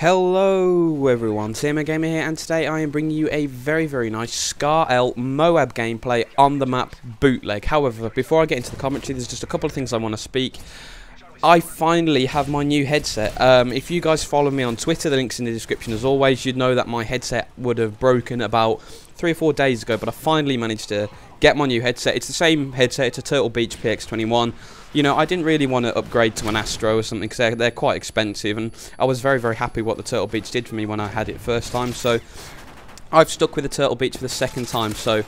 Hello everyone, TMMgamer here, and today I am bringing you a very nice Scar L MOAB gameplay on the map Bootleg. However, before I get into the commentary, there's just a couple of things I want to speak. I finally have my new headset. If you guys follow me on Twitter, the link's in the description as always, you'd know that my headset would have broken about 3 or 4 days ago, but I finally managed to get my new headset. It's the same headset, it's a Turtle Beach PX21. You know, I didn't really want to upgrade to an Astro or something because they're quite expensive, and I was very happy what the Turtle Beach did for me when I had it first time, so I've stuck with the Turtle Beach for the second time. So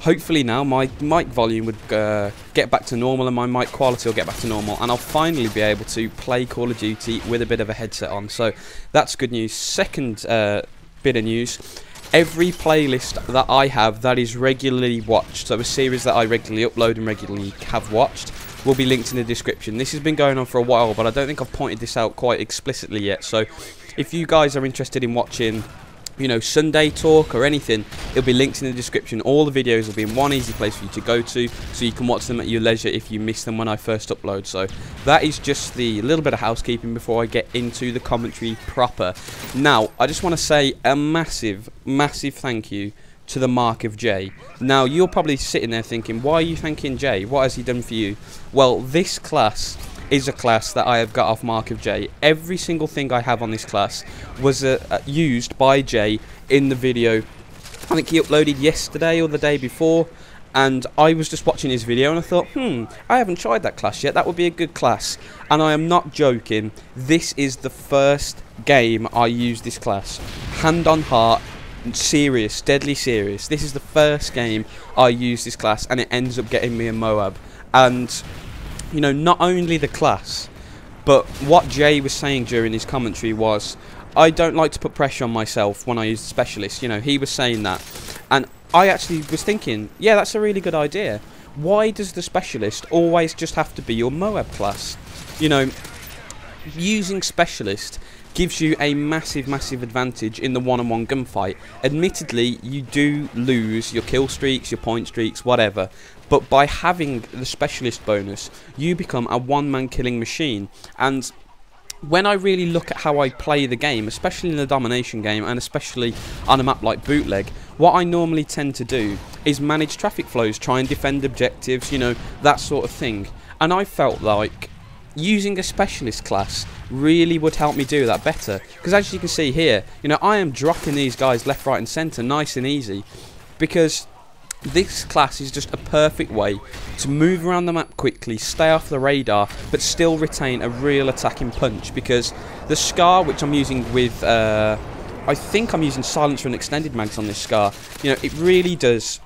hopefully now my mic volume would get back to normal and my mic quality will get back to normal, and I'll finally be able to play Call of Duty with a bit of a headset on. So that's good news. Second bit of news, every playlist that I have that is regularly watched, so a series that I regularly upload and regularly have watched, will be linked in the description. This has been going on for a while, but I don't think I've pointed this out quite explicitly yet. So if you guys are interested in watching, you know, Sunday Talk or anything, it'll be linked in the description. All the videos will be in one easy place for you to go to, so you can watch them at your leisure if you miss them when I first upload. So that is just the little bit of housekeeping before I get into the commentary proper. Now, I just want to say a massive thank you to TheMarkofJ. Now, you're probably sitting there thinking, why are you thanking Jay? What has he done for you? Well, this class is a class that I have got off MOAB. Every single thing I have on this class was used by Jay in the video. I think he uploaded yesterday or the day before, and I was just watching his video and I thought, I haven't tried that class yet, that would be a good class. And I am not joking, this is the first game I use this class. Hand on heart, serious, deadly serious. This is the first game I use this class, and it ends up getting me a MOAB. And you know, not only the class, but what Jay was saying during his commentary was, I don't like to put pressure on myself when I use the specialist. You know, he was saying that, and I actually was thinking, yeah, that's a really good idea. Why does the specialist always just have to be your MOAB class? You know, using specialist gives you a massive advantage in the one-on-one gunfight. Admittedly, you do lose your kill streaks, your point streaks, whatever, but by having the specialist bonus, you become a one-man killing machine. And when I really look at how I play the game, especially in the domination game and especially on a map like Bootleg, what I normally tend to do is manage traffic flows, try and defend objectives, you know, that sort of thing. And I felt like using a specialist class really would help me do that better, because as you can see here, you know, I am dropping these guys left, right and centre nice and easy, because this class is just a perfect way to move around the map quickly, stay off the radar, but still retain a real attacking punch. Because the Scar, which I'm using with I think I'm using silencer and extended mags on this Scar, you know, it really does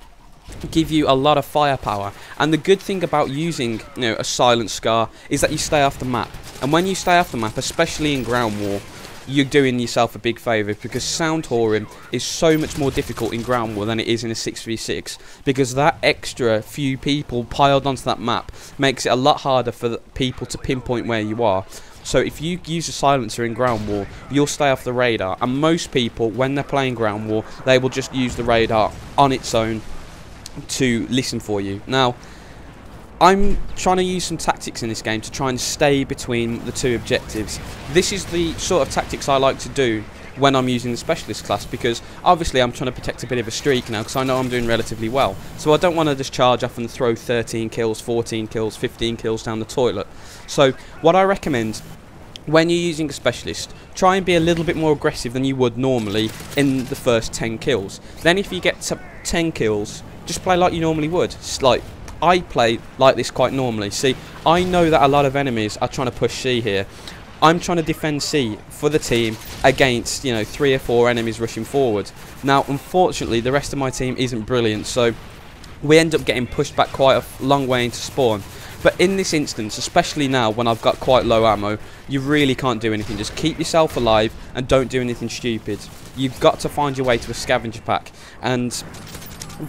give you a lot of firepower. And the good thing about using, you know, a silent Scar is that you stay off the map, and when you stay off the map, especially in ground war, you're doing yourself a big favour, because sound whoring is so much more difficult in ground war than it is in a 6v6, because that extra few people piled onto that map makes it a lot harder for people to pinpoint where you are. So if you use a silencer in ground war, you'll stay off the radar, and most people, when they're playing ground war, they will just use the radar on its own to listen for you. Now, I'm trying to use some tactics in this game to try and stay between the two objectives. This is the sort of tactics I like to do when I'm using the specialist class, because obviously I'm trying to protect a bit of a streak now, because I know I'm doing relatively well. So I don't want to just charge off and throw 13 kills, 14 kills, 15 kills down the toilet. So what I recommend when you're using a specialist, try and be a little bit more aggressive than you would normally in the first 10 kills. Then if you get to 10 kills, just play like you normally would. It's like, I play like this quite normally. See, I know that a lot of enemies are trying to push C here. I'm trying to defend C for the team against, you know, 3 or 4 enemies rushing forward. Now, unfortunately, the rest of my team isn't brilliant, so we end up getting pushed back quite a long way into spawn. But in this instance, especially now when I've got quite low ammo, you really can't do anything. Just keep yourself alive and don't do anything stupid. You've got to find your way to a scavenger pack, and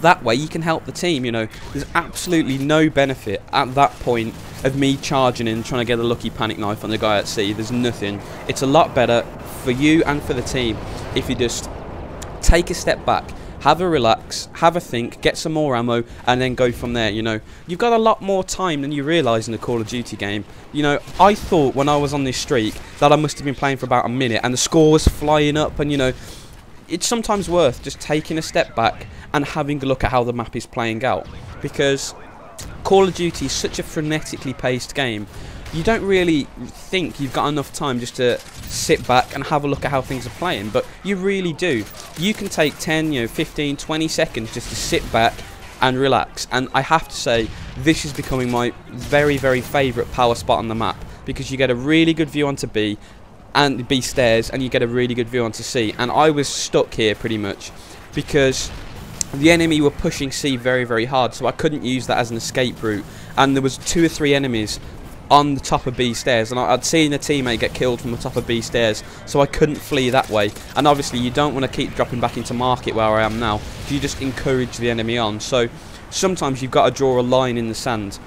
that way you can help the team. You know, there's absolutely no benefit at that point of me charging in trying to get a lucky panic knife on the guy at sea. There's nothing. It's a lot better for you and for the team if you just take a step back, have a relax, have a think, get some more ammo, and then go from there. You know, you've got a lot more time than you realise in a Call of Duty game. You know, I thought when I was on this streak that I must have been playing for about a minute and the score was flying up, and you know, it's sometimes worth just taking a step back and having a look at how the map is playing out, because Call of Duty is such a frenetically paced game. You don't really think you've got enough time just to sit back and have a look at how things are playing, but you really do. You can take 10, 15, 20 seconds just to sit back and relax, and I have to say this is becoming my very, very favourite power spot on the map, because you get a really good view onto B and B stairs, and you get a really good view onto C, and I was stuck here pretty much because the enemy were pushing C very, very hard, so I couldn't use that as an escape route, and there was 2 or 3 enemies on the top of B stairs, and I'd seen a teammate get killed from the top of B stairs, so I couldn't flee that way. And obviously you don't want to keep dropping back into market where I am now, you just encourage the enemy on. So sometimes you've got to draw a line in the sand.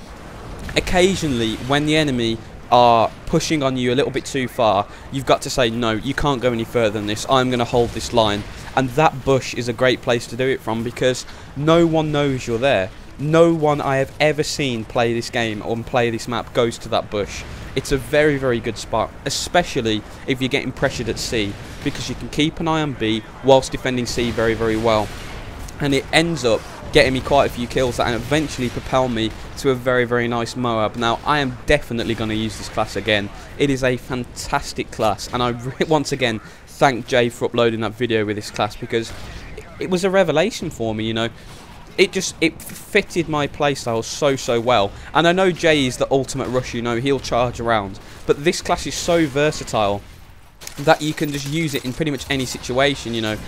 Occasionally when the enemy are pushing on you a little bit too far, you've got to say, no, you can't go any further than this, I'm going to hold this line. And that bush is a great place to do it from, because no one knows you're there. No one I have ever seen play this game or play this map goes to that bush. It's a very, very good spot, especially if you're getting pressured at C, because you can keep an eye on B whilst defending C very, very well. And it ends up getting me quite a few kills that eventually propel me to a very, very nice MOAB. Now, I am definitely going to use this class again. It is a fantastic class, and I once again thank Jay for uploading that video with this class, because it was a revelation for me, you know. It fitted my playstyle so well. And I know Jay is the ultimate rush, you know, he'll charge around, but this class is so versatile that you can just use it in pretty much any situation, you know.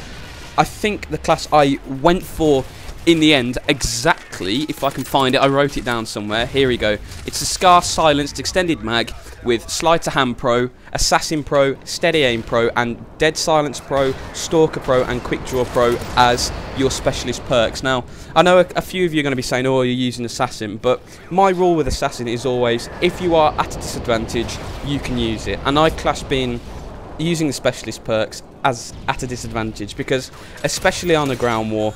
I think the class I went for in the end, exactly, if I can find it, I wrote it down somewhere, here we go. It's the Scar Silenced Extended Mag with Slide to Hand Pro, Assassin Pro, Steady Aim Pro, and Dead Silence Pro, Stalker Pro, and Quick Draw Pro as your specialist perks. Now, I know a few of you are going to be saying, oh, you're using Assassin, but my rule with Assassin is always, if you are at a disadvantage, you can use it. And I class being using the specialist perks as at a disadvantage, because especially on a ground war,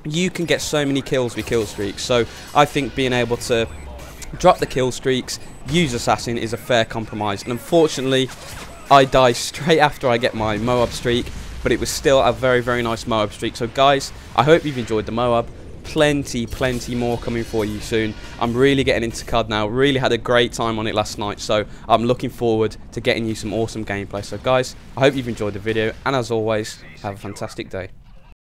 you can get so many kills with kill streaks. So I think being able to drop the kill streaks, use Assassin is a fair compromise. And unfortunately, I die straight after I get my MOAB streak, but it was still a very, very nice MOAB streak. So guys, I hope you've enjoyed the MOAB. Plenty more coming for you soon. I'm really getting into COD now, really had a great time on it last night, so I'm looking forward to getting you some awesome gameplay. So guys, I hope you've enjoyed the video, and as always, have a fantastic day.